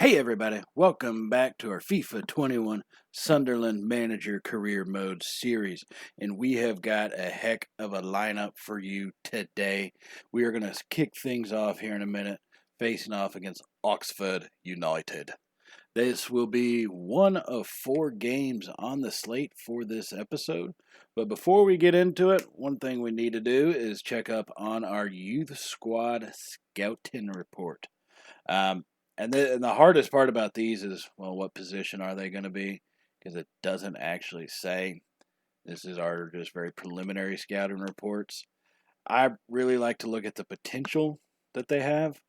Hey everybody, welcome back to our FIFA 21 Sunderland Manager Career Mode series. And we have got a heck of a lineup for you today. We are going to kick things off here in a minute, facing off against Oxford United. This will be one of 4 games on the slate for this episode. But before we get into it, one thing we need to do is check up on our youth squad scouting report. And the hardest part about these is, well, what position are they going to be? Because it doesn't actually say. This is our just very preliminary scouting reports. I really like to look at the potential that they have.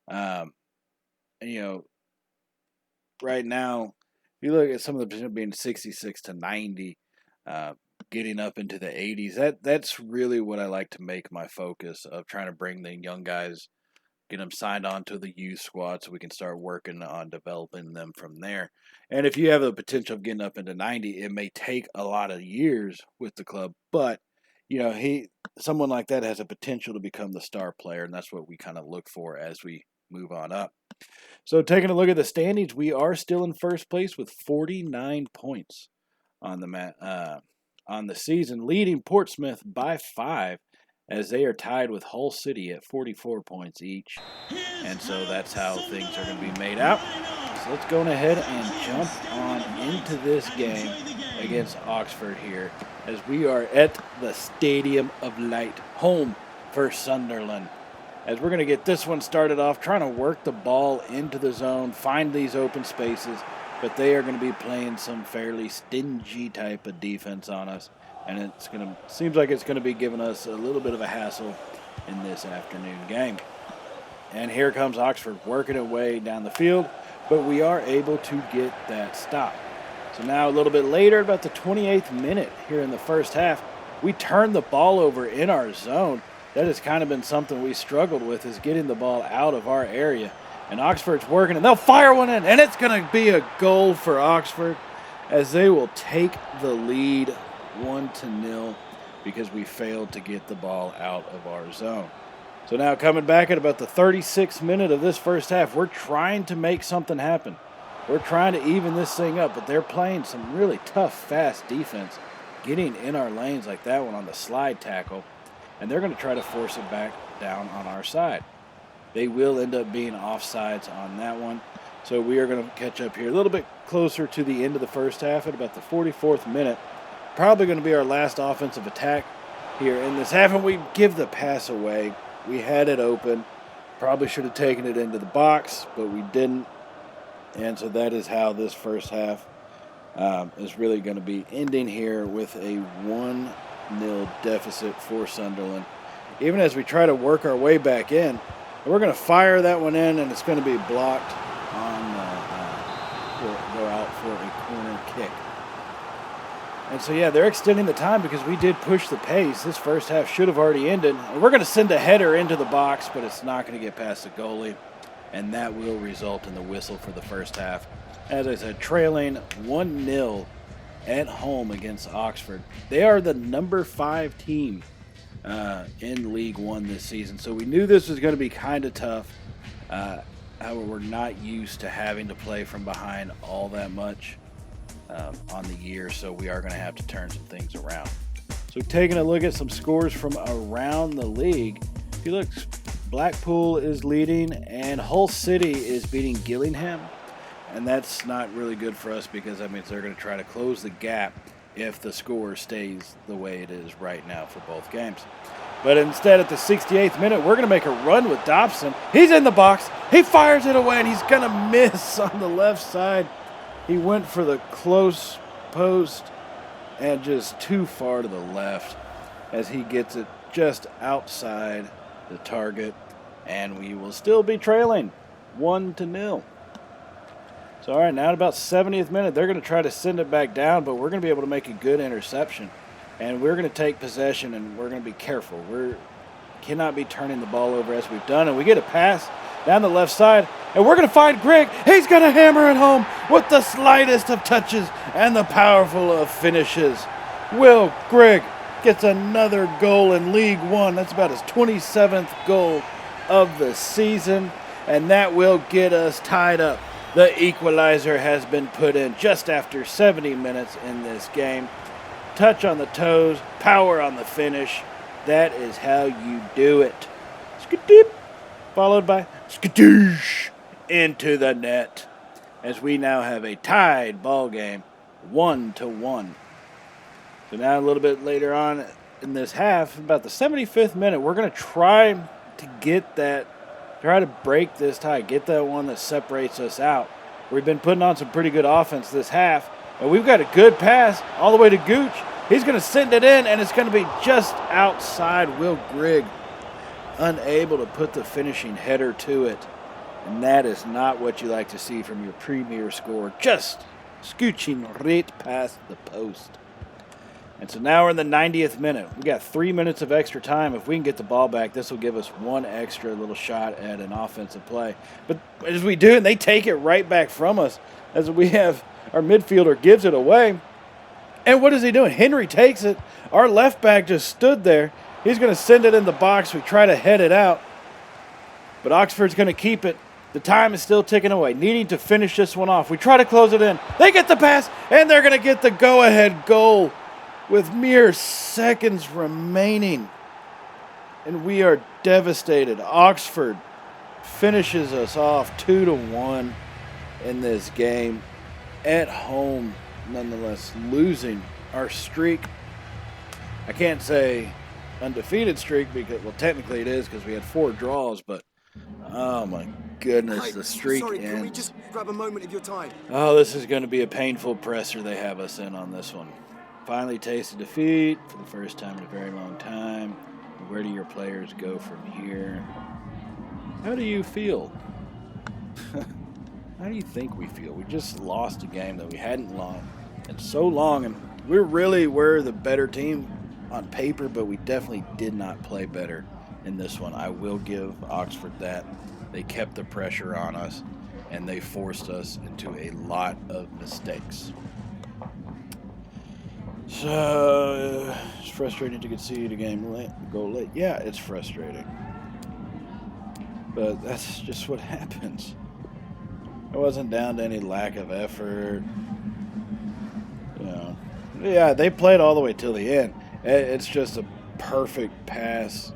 And, right now, if you look at some of the potential being 66 to 90, getting up into the 80s, that's really what I like to make my focus of trying to bring the young guys, get them signed on to the youth squad so we can start working on developing them from there. And if you have the potential of getting up into 90, it may take a lot of years with the club, but someone like that has a potential to become the star player, and that's what we kind of look for as we move on up. So taking a look at the standings, we are still in first place with 49 points on the season, leading Portsmouth by 5. As they are tied with Hull City at 44 points each. And so that's how things are going to be made out. So let's go ahead and jump on into this game against Oxford here, as we are at the Stadium of Light, home for Sunderland. As we're going to get this one started off, trying to work the ball into the zone, find these open spaces, but they are going to be playing some fairly stingy type of defense on us. And seems like it's going to be giving us a little bit of a hassle in this afternoon game. And here comes Oxford working it way down the field, but we are able to get that stop. So now a little bit later, about the 28th minute here in the first half, we turn the ball over in our zone. That has kind of been something we struggled with, is getting the ball out of our area. And Oxford's working, and they'll fire one in, and it's going to be a goal for Oxford, as they will take the lead 1-0 because we failed to get the ball out of our zone. So now coming back at about the 36th minute of this first half, we're trying to make something happen. We're trying to even this thing up, but they're playing some really tough, fast defense, getting in our lanes like that one on the slide tackle, and they're going to try to force it back down on our side. They will end up being offsides on that one, so we are going to catch up here a little bit closer to the end of the first half at about the 44th minute. Probably going to be our last offensive attack here in this half, and we give the pass away. We had it open. Probably should have taken it into the box, but we didn't. And so that is how this first half is really going to be ending here, with a 1-0 deficit for Sunderland. Even as we try to work our way back in, we're going to fire that one in, and it's going to be blocked on go out for a corner kick. And so, yeah, they're extending the time because we did push the pace. This first half should have already ended. And we're going to send a header into the box, but it's not going to get past the goalie. And that will result in the whistle for the first half. As I said, trailing 1-0 at home against Oxford. They are the number 5 team in League One this season. So we knew this was going to be kind of tough. However, we're not used to having to play from behind all that much on the year, so we are going to have to turn some things around. So taking a look at some scores from around the league, if you look, Blackpool is leading, and Hull City is beating Gillingham, and that's not really good for us because that means they're going to try to close the gap if the score stays the way it is right now for both games. But instead, at the 68th minute, we're going to make a run with Dobson. He's in the box. He fires it away, and he's going to miss on the left side. He went for the close post and just too far to the left, as he gets it just outside the target, and we will still be trailing 1-0. So, all right, now at about 70th minute, they're going to try to send it back down, but we're going to be able to make a good interception, and we're going to take possession, and we're going to be careful. We cannot be turning the ball over as we've done, and we get a pass down the left side, and we're going to find Grigg. He's going to hammer it home with the slightest of touches and the powerful of finishes. Will Grigg gets another goal in League One. That's about his 27th goal of the season, and that will get us tied up The equalizer has been put in just after 70 minutes in this game. Touch on the toes, power on the finish. That is how you do it. Skadip, followed by skadoosh into the net. As we now have a tied ball game, 1-1. So now a little bit later on in this half, about the 75th minute, we're going to try to break this tie, get that one that separates us out. We've been putting on some pretty good offense this half, and we've got a good pass all the way to Gooch. He's going to send it in, and it's going to be just outside Will Grigg, unable to put the finishing header to it. And that is not what you like to see from your premier scorer, just scooching right past the post. And so now we're in the 90th minute. We got 3 minutes of extra time. If we can get the ball back, this will give us one extra little shot at an offensive play. But as we do, and they take it right back from us, as we have our midfielder gives it away. And what is he doing? Henry takes it. Our left back just stood there. He's going to send it in the box. We try to head it out. But Oxford's going to keep it. The time is still ticking away, needing to finish this one off. We try to close it in. They get the pass, and they're going to get the go-ahead goal with mere seconds remaining. And we are devastated. Oxford finishes us off 2-1 in this game at home, nonetheless losing our streak. I can't say undefeated streak because, well, technically it is because we had 4 draws, but oh my goodness, the streak ends. Can we just grab a moment of your time? Oh, this is going to be a painful presser they have us in on this one. Finally tasted defeat for the first time in a very long time. Where do your players go from here? How do you feel? How do you think we feel? We just lost a game that we hadn't lost in so long, and we really were the better team on paper, but we definitely did not play better in this one. I will give Oxford that. They kept the pressure on us, and they forced us into a lot of mistakes. So, it's frustrating to concede a game late, go late. Yeah, it's frustrating. But that's just what happens. I wasn't down to any lack of effort. You know, yeah, they played all the way till the end. It's just a perfect pass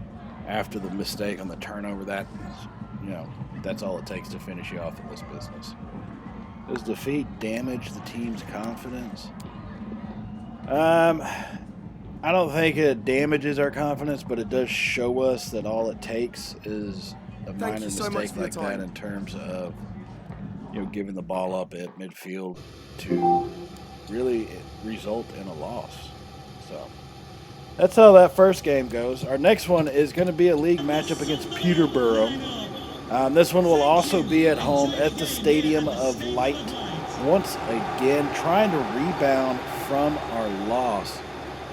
after the mistake on the turnover. That, you know, that's all it takes to finish you off in this business. Does defeat damage the team's confidence? I don't think it damages our confidence, but it does show us that all it takes is a minor mistake like that in terms of, you know, giving the ball up at midfield to really result in a loss. So that's how that first game goes. Our next one is going to be a league matchup against Peterborough. This one will also be at home at the Stadium of Light. Once again, trying to rebound from our loss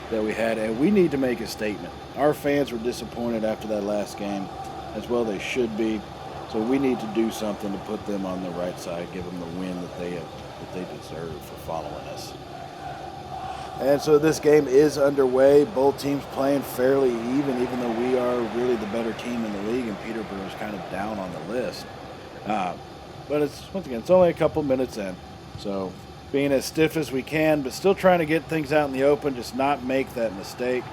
that we had, and we need to make a statement. Our fans were disappointed after that last game, as well they should be. So we need to do something to put them on the right side, give them the win that they deserve for following us. And so this game is underway. Both teams playing fairly even though we are really the better team in the league, and Peterborough is kind of down on the list. But it's, once again, it's only a couple minutes in. So being as stiff as we can, but still trying to get things out in the open, just not make that mistake,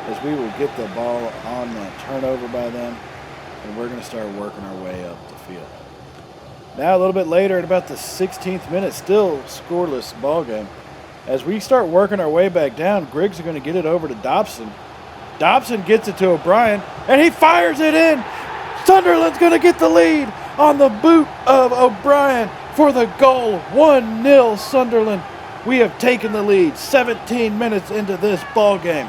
as we will get the ball on that turnover by them, and we're going to start working our way up the field. Now a little bit later, at about the 16th minute, still scoreless ball game. As we start working our way back down, Griggs are going to get it over to Dobson. Dobson gets it to O'Brien, and he fires it in. Sunderland's going to get the lead on the boot of O'Brien for the goal. 1-0 Sunderland. We have taken the lead 17 minutes into this ball game.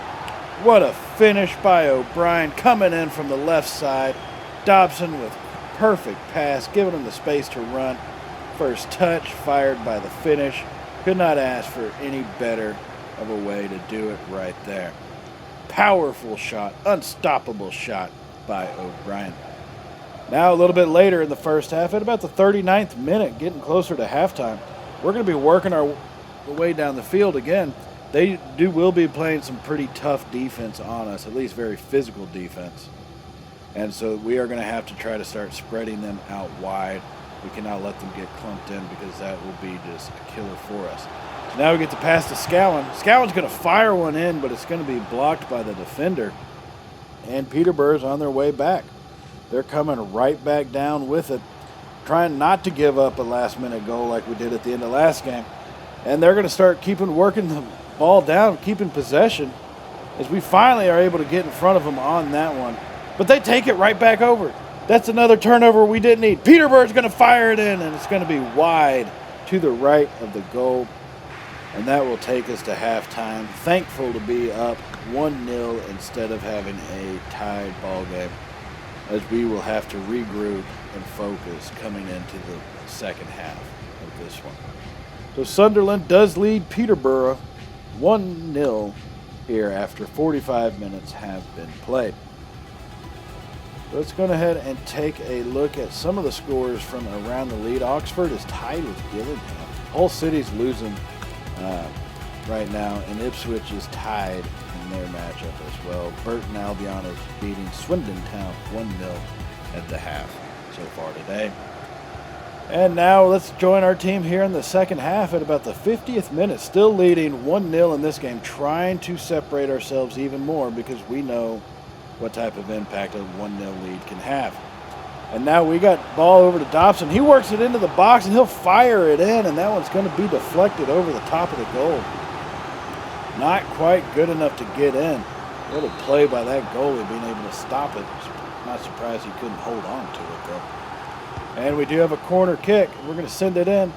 What a finish by O'Brien, coming in from the left side. Dobson with perfect pass, giving him the space to run. First touch, fired by the finish. Could not ask for any better of a way to do it right there. Powerful shot, unstoppable shot by O'Brien. Now a little bit later in the first half, at about the 39th minute, getting closer to halftime, we're going to be working our way down the field again. They will be playing some pretty tough defense on us, at least very physical defense. And so we are going to have to try to start spreading them out wide We cannot let them get clumped in because that will be just a killer for us. So now we get to pass to Scowen. Scowen's going to fire one in, but it's going to be blocked by the defender. And Peterborough's on their way back. They're coming right back down with it, trying not to give up a last-minute goal like we did at the end of last game. And they're going to start working the ball down, keeping possession, as we finally are able to get in front of them on that one. But they take it right back over. That's another turnover we didn't need. Peterborough's going to fire it in, and it's going to be wide to the right of the goal. And that will take us to halftime. Thankful to be up 1-0 instead of having a tied ball game, as we will have to regroup and focus coming into the second half of this one. So Sunderland does lead Peterborough 1-0 here after 45 minutes have been played. Let's go ahead and take a look at some of the scores from around the league. Oxford is tied with Gillingham. Hull City's losing right now, and Ipswich is tied in their matchup as well. Burton Albion is beating Swindon Town 1-0 at the half so far today. And now let's join our team here in the second half at about the 50th minute, still leading 1-0 in this game, trying to separate ourselves even more because we know what type of impact a 1-0 lead can have. And now we got ball over to Dobson. He works it into the box, and he'll fire it in, and that one's going to be deflected over the top of the goal. Not quite good enough to get in. A little play by that goalie being able to stop it. Not surprised he couldn't hold on to it, though. And we do have a corner kick. We're going to send it in.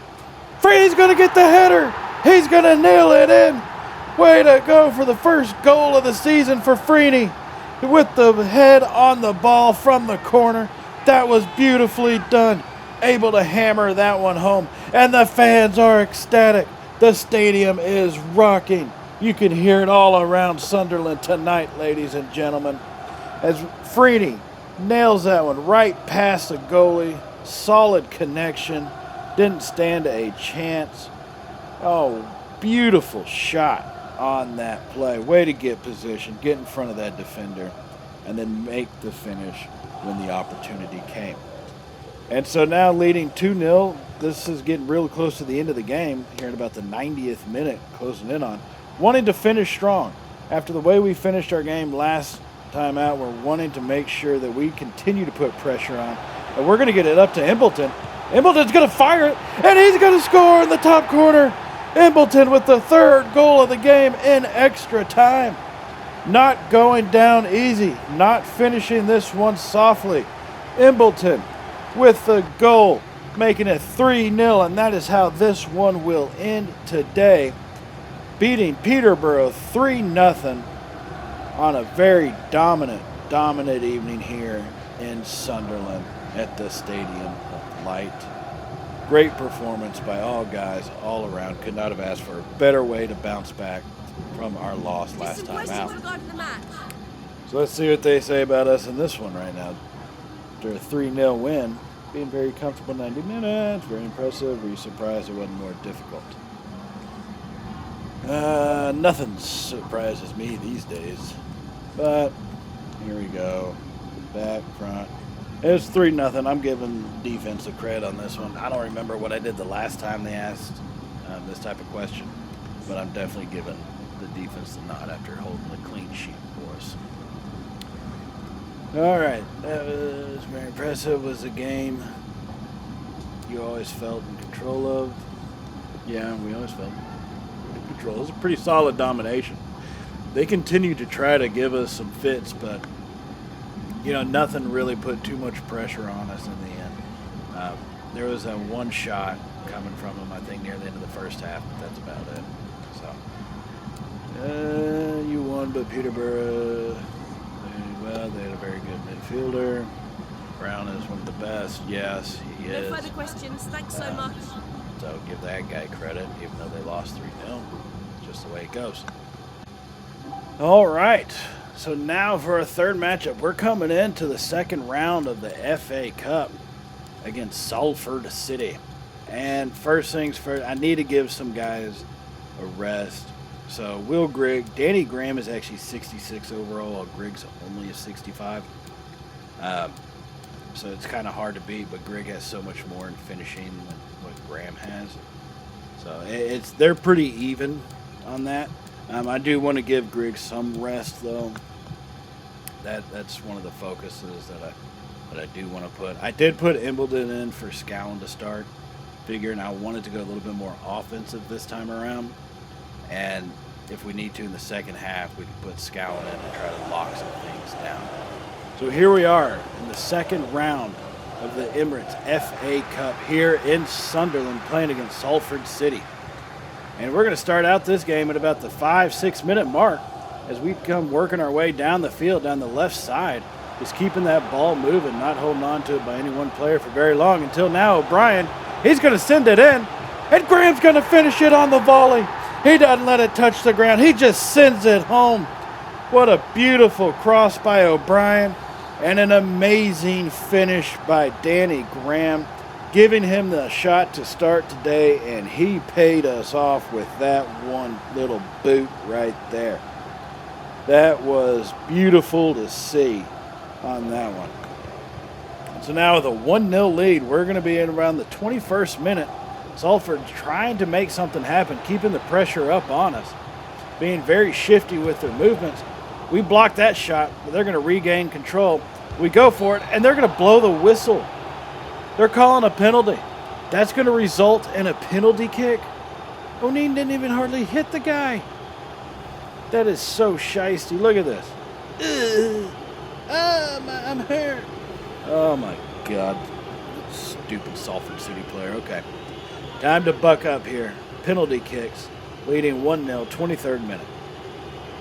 Freeney's going to get the header. He's going to nail it in. Way to go for the first goal of the season for Freeney, with the head on the ball from the corner. That was beautifully done. Able to hammer that one home. And the fans are ecstatic. The stadium is rocking. You can hear it all around Sunderland tonight, ladies and gentlemen, as Freeney nails that one right past the goalie. Solid connection. Didn't stand a chance. Oh, beautiful shot on that play. Way to get position, get in front of that defender, and then make the finish when the opportunity came. And so now leading 2-0, this is getting real close to the end of the game here at about the 90th minute, closing in on. Wanting to finish strong. After the way we finished our game last time out, we're wanting to make sure that we continue to put pressure on. And we're going to get it up to Embleton. Embleton's going to fire it, and he's going to score in the top corner. Embleton with the third goal of the game in extra time. Not going down easy, not finishing this one softly. Embleton with the goal, making it 3-0, and that is how this one will end today. Beating Peterborough 3-0 on a very dominant evening here in Sunderland at the Stadium of Light. Great performance by all guys all around. Could not have asked for a better way to bounce back from our loss last time out. So let's see what they say about us in this one right now. After a 3-0 win, being very comfortable 90 minutes, very impressive. Were you surprised it wasn't more difficult? Nothing surprises me these days. But here we go. Back, front. It was 3-0. I'm giving defense the credit on this one. I don't remember what I did the last time they asked this type of question, but I'm definitely giving the defense the nod after holding the clean sheet for us. All right, that was very impressive. It was a game you always felt in control of. Yeah, we always felt in control. It was a pretty solid domination. They continued to try to give us some fits, but nothing really put too much pressure on us in the end. There was that one shot coming from them, I think, near the end of the first half, but that's about it. So, you won, but Peterborough, they had a very good midfielder. Brown is one of the best. Yes, he is. No further questions. Thanks so much. So give that guy credit, even though they lost 3-0. Just the way it goes. All right. So now for our third matchup, we're coming into the second round of the FA Cup against Salford City. And first things first, I need to give some guys a rest. So Will Grigg, Danny Graham is actually 66 overall, while Grigg's only a 65. so it's kind of hard to beat. But Grigg has so much more in finishing than what Graham has. So they're pretty even on that. I do want to give Grigg some rest though. That's one of the focuses that I do want to put. I did put Embledon in for Scowen to start, figuring I wanted to go a little bit more offensive this time around. And if we need to in the second half, we can put Scowen in and try to lock some things down. So here we are in the second round of the Emirates FA Cup here in Sunderland, playing against Salford City. And we're going to start out this game at about the 5-6 minute mark as we come working our way down the field, down the left side, just keeping that ball moving, not holding on to it by any one player for very long until now O'Brien, he's going to send it in, and Graham's going to finish it on the volley. He doesn't let it touch the ground. He just sends it home. What a beautiful cross by O'Brien, and an amazing finish by Danny Graham, giving him the shot to start today, and he paid us off with that one little boot right there. That was beautiful to see on that one. So now with a 1-0 lead, we're going to be in around the 21st minute. Salford trying to make something happen, keeping the pressure up on us, being very shifty with their movements. We block that shot, but they're going to regain control. We go for it, and they're going to blow the whistle. They're calling a penalty. That's going to result in a penalty kick. O'Neill didn't even hardly hit the guy. That is so shiesty. Look at this. I'm hurt. Oh, my God. Stupid Salford City player. Okay. Time to buck up here. Penalty kicks. Leading 1-0, 23rd minute.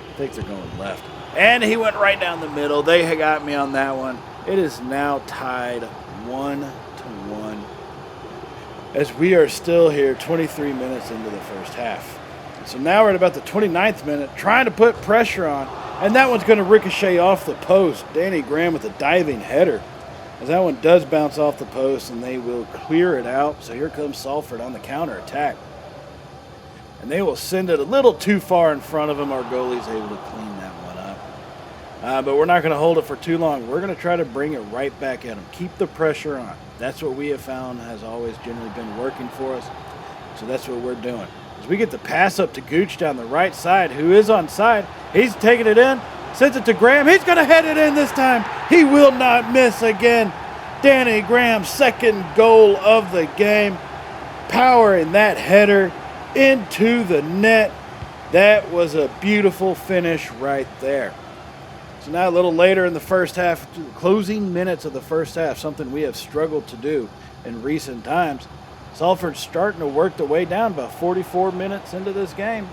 I think they're going left. And he went right down the middle. They got me on that one. It is now tied 1-1. As we are still here 23 minutes into the first half. So now we're at about the 29th minute, trying to put pressure on, and that one's going to ricochet off the post. Danny Graham with a diving header, as that one does bounce off the post, and they will clear it out. So here comes Salford on the counter-attack. And they will send it a little too far in front of him. Our goalie's able to clean that one up. But we're not going to hold it for too long. We're going to try to bring it right back at him. Keep the pressure on. That's what we have found has always generally been working for us. So that's what we're doing. As we get the pass up to Gooch down the right side, who is on side. He's taking it in, sends it to Graham. He's going to head it in this time. He will not miss again. Danny Graham's second goal of the game, powering that header into the net. That was a beautiful finish right there. So now a little later in the first half, closing minutes of the first half, something we have struggled to do in recent times. Salford's starting to work their way down about 44 minutes into this game,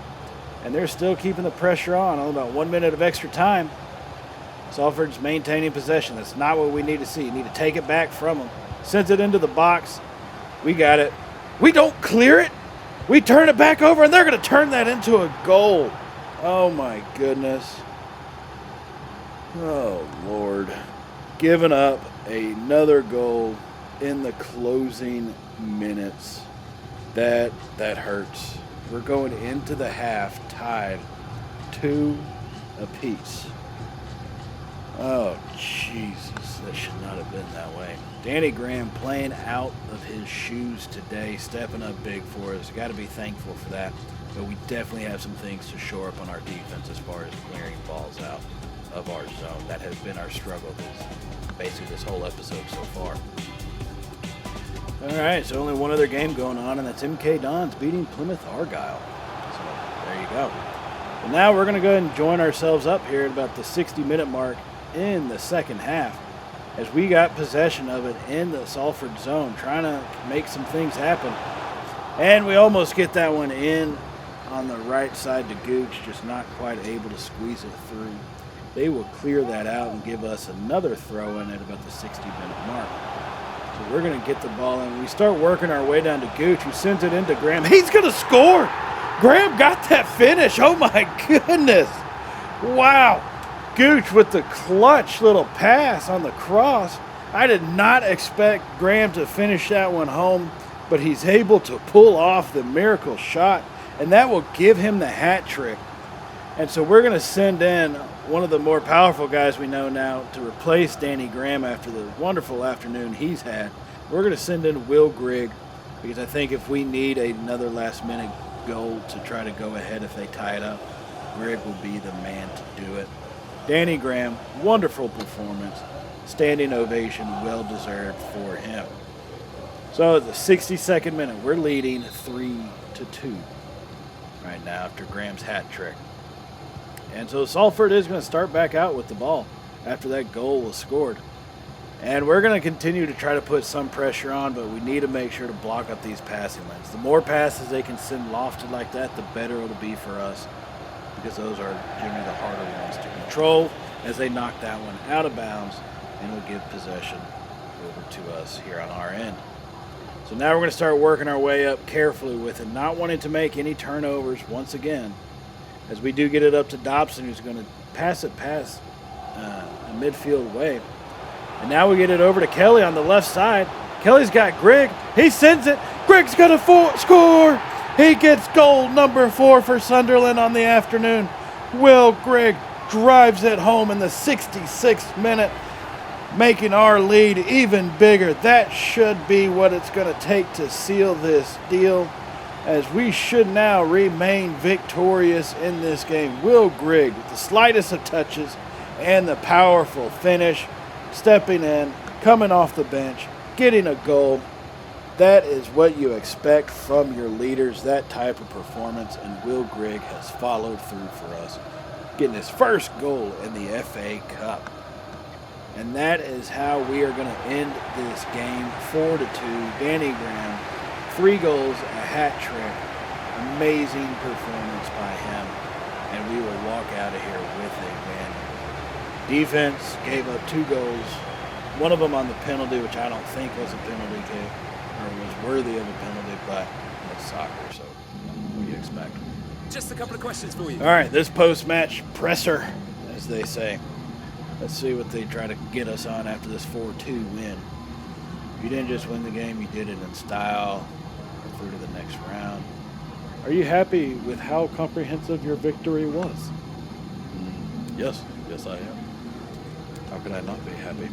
and they're still keeping the pressure on. Only about 1 minute of extra time. Salford's maintaining possession. That's not what we need to see. You need to take it back from them. Sends it into the box. We got it. We don't clear it. We turn it back over, and they're going to turn that into a goal. Oh, my goodness. Oh, Lord. Giving up another goal in the closing minutes. That hurts. We're going into the half tied 2 apiece. Oh, Jesus. That should not have been that way. Danny Graham playing out of his shoes today, stepping up big for us. Got to be thankful for that. But we definitely have some things to shore up on our defense as far as clearing balls out of our zone. That has been our struggle basically this whole episode so far. All right, so only one other game going on, and that's MK Dons beating Plymouth Argyle. So there you go. And now we're going to go ahead and join ourselves up here at about the 60-minute mark in the second half as we got possession of it in the Salford zone, trying to make some things happen. And we almost get that one in on the right side to Gooch, just not quite able to squeeze it through. They will clear that out and give us another throw in at about the 60-minute mark. So we're going to get the ball in. We start working our way down to Gooch, who sends it into Graham. He's going to score! Graham got that finish. Oh, my goodness. Wow. Gooch with the clutch little pass on the cross. I did not expect Graham to finish that one home, but he's able to pull off the miracle shot, and that will give him the hat trick. And so we're going to send in one of the more powerful guys we know now to replace Danny Graham after the wonderful afternoon he's had. We're going to send in Will Grigg because I think if we need another last-minute goal to try to go ahead if they tie it up, Grigg will be the man to do it. Danny Graham, wonderful performance. Standing ovation, well-deserved for him. So at the 62nd minute, we're leading 3-2 right now after Graham's hat trick. And so Salford is going to start back out with the ball after that goal was scored. And we're going to continue to try to put some pressure on, but we need to make sure to block up these passing lanes. The more passes they can send lofted like that, the better it'll be for us, because those are generally the harder ones to control as they knock that one out of bounds and will give possession over to us here on our end. So now we're going to start working our way up carefully with it, not wanting to make any turnovers once again, as we do get it up to Dobson, who's going to pass it past the midfield way. And now we get it over to Kelly on the left side. Kelly's got Grigg. He sends it. Grigg's going to score. He gets goal number 4 for Sunderland on the afternoon. Will Grigg drives it home in the 66th minute, making our lead even bigger. That should be what it's going to take to seal this deal, as we should now remain victorious in this game. Will Grigg, with the slightest of touches and the powerful finish, stepping in, coming off the bench, getting a goal. That is what you expect from your leaders, that type of performance, and Will Grigg has followed through for us, getting his first goal in the FA Cup. And that is how we are going to end this game, 4-2. Danny Graham, 3 goals, a hat trick, amazing performance by him, and we will walk out of here with a win. Defense gave up 2 goals, one of them on the penalty, which I don't think was a penalty kick, or was worthy of a penalty, but it's soccer, so what do you expect? Just a couple of questions for you. All right, this post-match presser, as they say. Let's see what they try to get us on after this 4-2 win. You didn't just win the game, you did it in style, through to the next round. Are you happy with how comprehensive your victory was? Yes I am. How can I not be happy?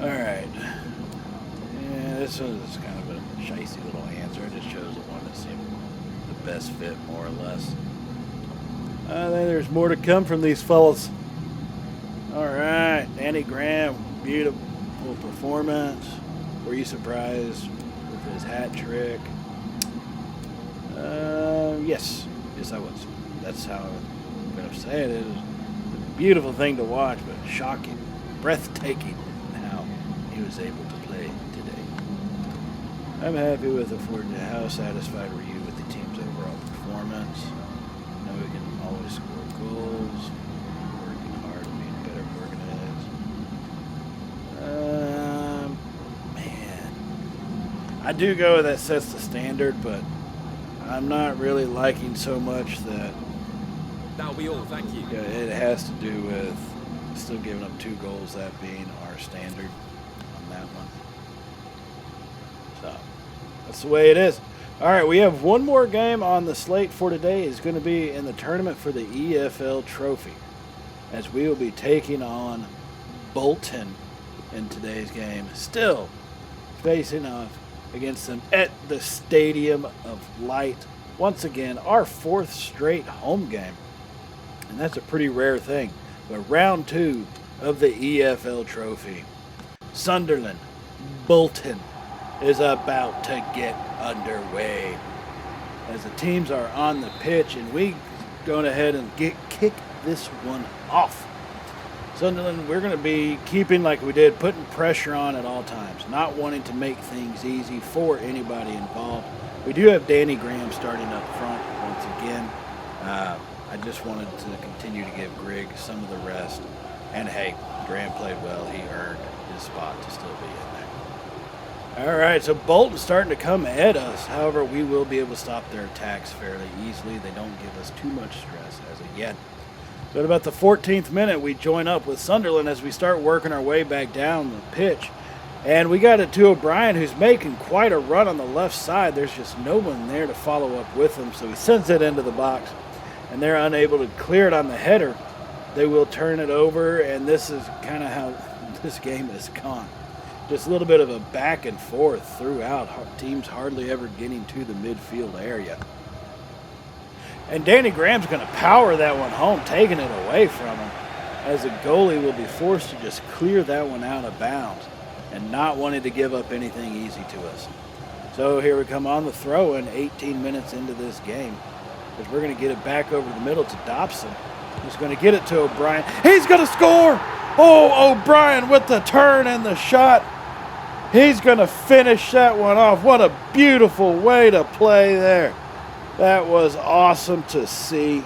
All right. Yeah, this was kind of a shicey little answer. I just chose the one that seemed the best fit, more or less. I think there's more to come from these fellas. All right, Danny Graham, beautiful performance. Were you surprised with his hat trick? Yes, I was. That's how I'm going to say it. It was a beautiful thing to watch, but shocking, breathtaking how he was able to play today. I'm happy with the Ford. How satisfied were you with the team's overall performance? I know we can always score goals. Working hard and being better organized. Man, I do go that sets the standard, but I'm not really liking so much that. That'll be all, thank you. Yeah, it has to do with still giving up 2 goals, that being our standard on that one. So that's the way it is. All right, we have one more game on the slate for today. It's going to be in the tournament for the EFL Trophy, as we will be taking on Bolton in today's game. Still facing off against them at the Stadium of Light. Once again, our 4th straight home game. And that's a pretty rare thing. But round 2 of the EFL Trophy. Sunderland, Bolton is about to get underway, as the teams are on the pitch, and we going ahead and kick this one off. Sunderland, we're going to be keeping like we did, putting pressure on at all times, not wanting to make things easy for anybody involved. We do have Danny Graham starting up front once again. I just wanted to continue to give Grigg some of the rest. And hey, Graham played well. He earned his spot to still be in there. All right, so Bolton's starting to come at us. However, we will be able to stop their attacks fairly easily. They don't give us too much stress as of yet. So at about the 14th minute, we join up with Sunderland as we start working our way back down the pitch. And we got it to O'Brien, who's making quite a run on the left side. There's just no one there to follow up with him, so he sends it into the box. and they're unable to clear it on the header, they will turn it over, and this is kind of how this game has gone. Just a little bit of a back and forth throughout, teams hardly ever getting to the midfield area. And Danny Graham's going to power that one home, taking it away from him, as the goalie will be forced to just clear that one out of bounds and not wanting to give up anything easy to us. So here we come on the throw-in 18 minutes into this game, as we're going to get it back over the middle to Dobson. He's going to get it to O'Brien. He's going to score! Oh, O'Brien with the turn and the shot. He's going to finish that one off. What a beautiful way to play there. That was awesome to see.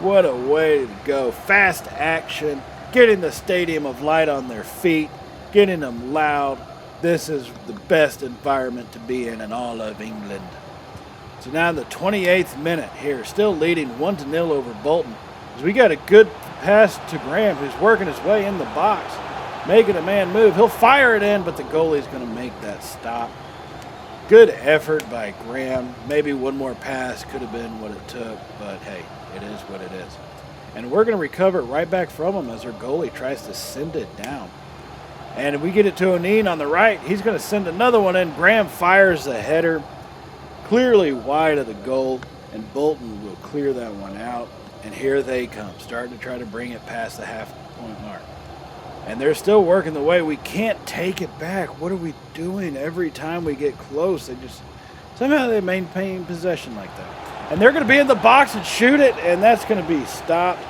What a way to go. Fast action, getting the Stadium of Light on their feet, getting them loud. This is the best environment to be in all of England. So now in the 28th minute here, still leading 1-0 over Bolton. As we got a good pass to Graham, who's working his way in the box, making a man move. He'll fire it in, but the goalie's going to make that stop. Good effort by Graham. Maybe one more pass could have been what it took, but hey, it is what it is. And we're going to recover it right back from him as our goalie tries to send it down. And we get it to O'Neill on the right. He's going to send another one in. Graham fires the header clearly wide of the goal, and Bolton will clear that one out. And here they come, starting to try to bring it past the half-point mark. And they're still working the way. We can't take it back. What are we doing every time we get close? Somehow they maintain possession like that. And they're going to be in the box and shoot it, and that's going to be stopped.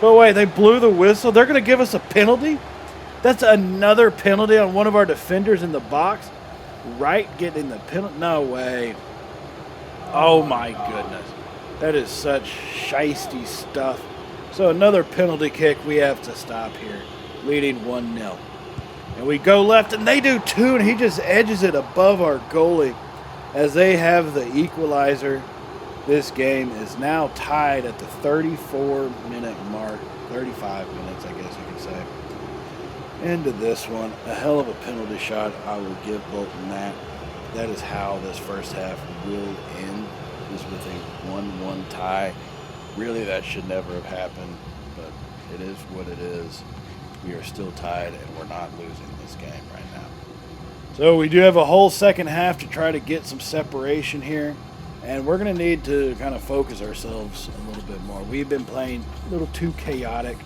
But wait, they blew the whistle. They're going to give us a penalty? That's another penalty on one of our defenders in the box. Right getting the penalty? No way. Oh, my goodness. That is such shiesty stuff. So another penalty kick we have to stop here, leading 1-0. And we go left, and they do too, and he just edges it above our goalie as they have the equalizer. This game is now tied at the 34-minute mark, 35 minutes, I guess you could say. Into this one, a hell of a penalty shot. I will give Bolton that. That is how this first half will end, is with a 1-1 tie. Really, that should never have happened, but it is what it is. We are still tied, and we're not losing this game right now. So we do have a whole second half to try to get some separation here, and we're going to need to kind of focus ourselves a little bit more. We've been playing a little too chaotic,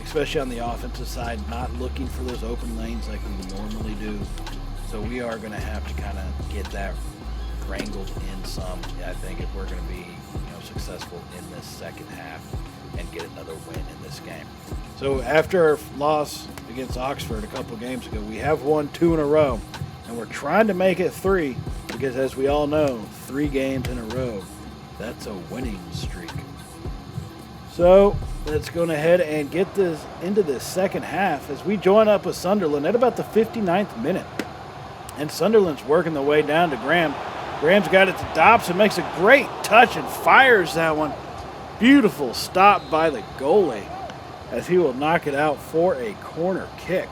especially on the offensive side, not looking for those open lanes like we normally do. So we are going to have to kind of get that wrangled in some. I think if we're going to be successful in this second half and get another win in this game. So after our loss against Oxford a couple of games ago, we have won 2 in a row, and we're trying to make it 3 because, as we all know, 3 games in a row, that's a winning streak. So let's go ahead and get this into this second half as we join up with Sunderland at about the 59th minute. And Sunderland's working the way down to Graham. Graham's got it to Dobson, makes a great touch and fires that one. Beautiful stop by the goalie as he will knock it out for a corner kick.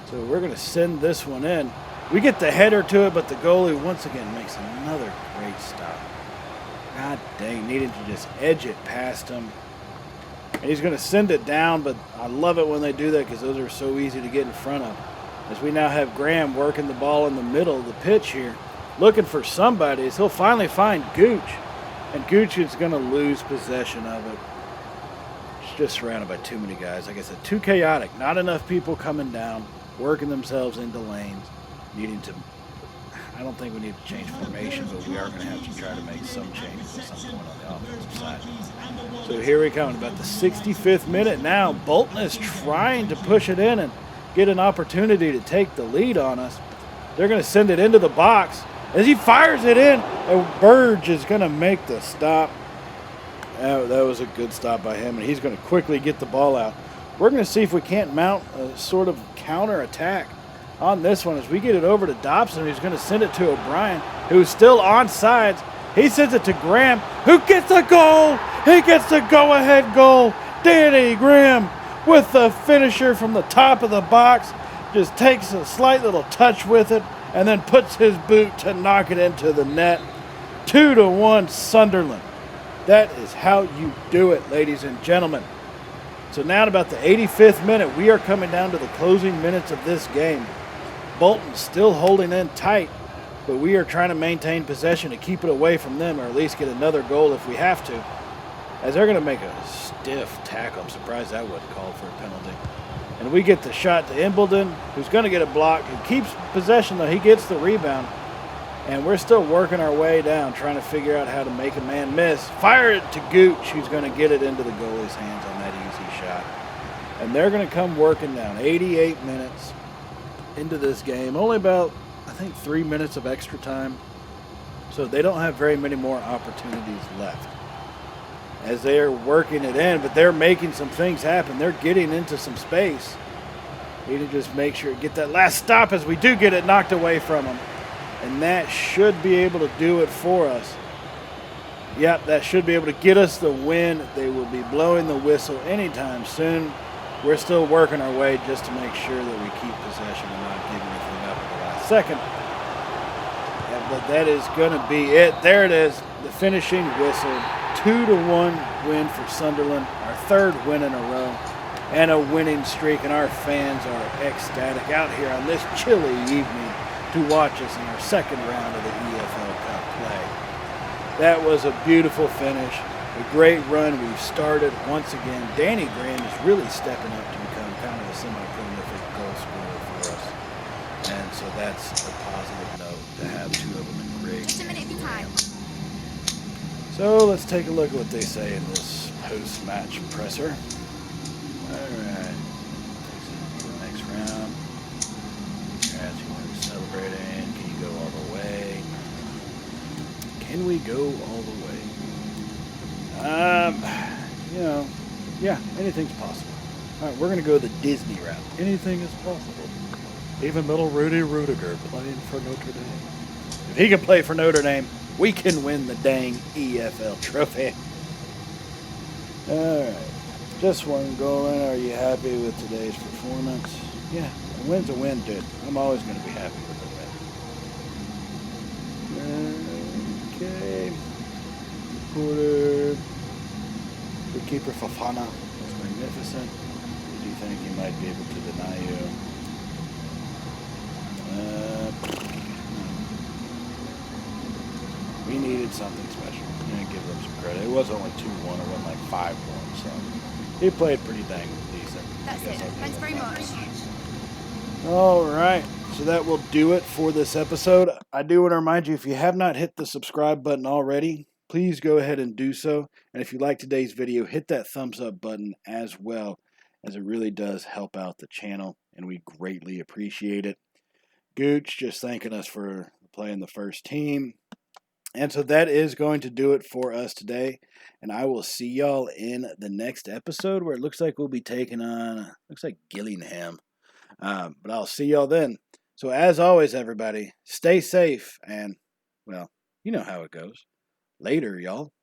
So we're going to send this one in. We get the header to it, but the goalie once again makes another great stop. God dang, needed to just edge it past him. And he's going to send it down, but I love it when they do that because those are so easy to get in front of. As we now have Graham working the ball in the middle of the pitch here, looking for somebody, as he'll finally find Gooch. And Gooch is going to lose possession of it. It's just surrounded by too many guys. Like I said, too chaotic. Not enough people coming down, working themselves into lanes, needing to... I don't think we need to change formation, but we are going to have to try to make some changes at some point on the offensive side. So here we come, about the 65th minute now. Bolton is trying to push it in and get an opportunity to take the lead on us. They're going to send it into the box. As he fires it in, Burge is going to make the stop. That was a good stop by him, and he's going to quickly get the ball out. We're going to see if we can't mount a sort of counter attack on this one as we get it over to Dobson, who's going to send it to O'Brien, who's still on sides. He sends it to Graham, who gets a goal. He gets the go-ahead goal. Danny Graham with the finisher from the top of the box. Just takes a slight little touch with it and then puts his boot to knock it into the net. 2-1 Sunderland. That is how you do it, ladies and gentlemen. So now at about the 85th minute, we are coming down to the closing minutes of this game. Bolton's still holding in tight, but we are trying to maintain possession to keep it away from them, or at least get another goal if we have to. As they're going to make a stiff tackle. I'm surprised that wasn't called for a penalty. And we get the shot to Embledon, who's going to get a block, who keeps possession, though he gets the rebound. And we're still working our way down, trying to figure out how to make a man miss. Fire it to Gooch, who's going to get it into the goalie's hands on that easy shot. And they're going to come working down. 88 minutes into this game. Only about, I think, 3 minutes of extra time. So they don't have very many more opportunities left as they are working it in. But they're making some things happen. They're getting into some space. We need to just make sure to get that last stop as we do get it knocked away from them. And that should be able to do it for us. Yep, that should be able to get us the win. They will be blowing the whistle anytime soon. We're still working our way just to make sure that we keep possession and not give anything up at the last second. But that is going to be it. There it is, the finishing whistle. 2-1 win for Sunderland, our third win in a row, and a winning streak. And our fans are ecstatic out here on this chilly evening to watch us in our second round of the EFL Cup play. That was a beautiful finish, a great run we've started once again. Danny Graham is really stepping up to become kind of a semi-prolific goal scorer for us. And so that's a positive note to have two of them in great. Just a minute of your time. So let's take a look at what they say in this post-match presser. All right. Takes it to the next round. Congrats, you want to be celebrating. Can you go all the way? Can we go all the way? Yeah, anything's possible. All right, we're going to go the Disney route. Anything is possible. Even little Rudy Rudiger playing for Notre Dame. If he can play for Notre Dame, we can win the dang EFL trophy. All right. Just one goal in. Are you happy with today's performance? Yeah, a win's a win, dude. I'm always going to be happy with a win. Okay. Porter. Good keeper Fofana was magnificent. Do you think he might be able to deny you? We needed something special. I'm going to give him some credit. It was only 2-1. It wasn't like 5-1. So he played pretty dang decent. That's it. Thanks very much. All right. So that will do it for this episode. I do want to remind you, if you have not hit the subscribe button already, please go ahead and do so. And if you like today's video, hit that thumbs up button as well, as it really does help out the channel, and we greatly appreciate it. Gooch just thanking us for playing the first team. And so that is going to do it for us today. And I will see y'all in the next episode, where it looks like we'll be taking on, looks like Gillingham. But I'll see y'all then. So as always, everybody, stay safe. And, well, you know how it goes. Later, y'all.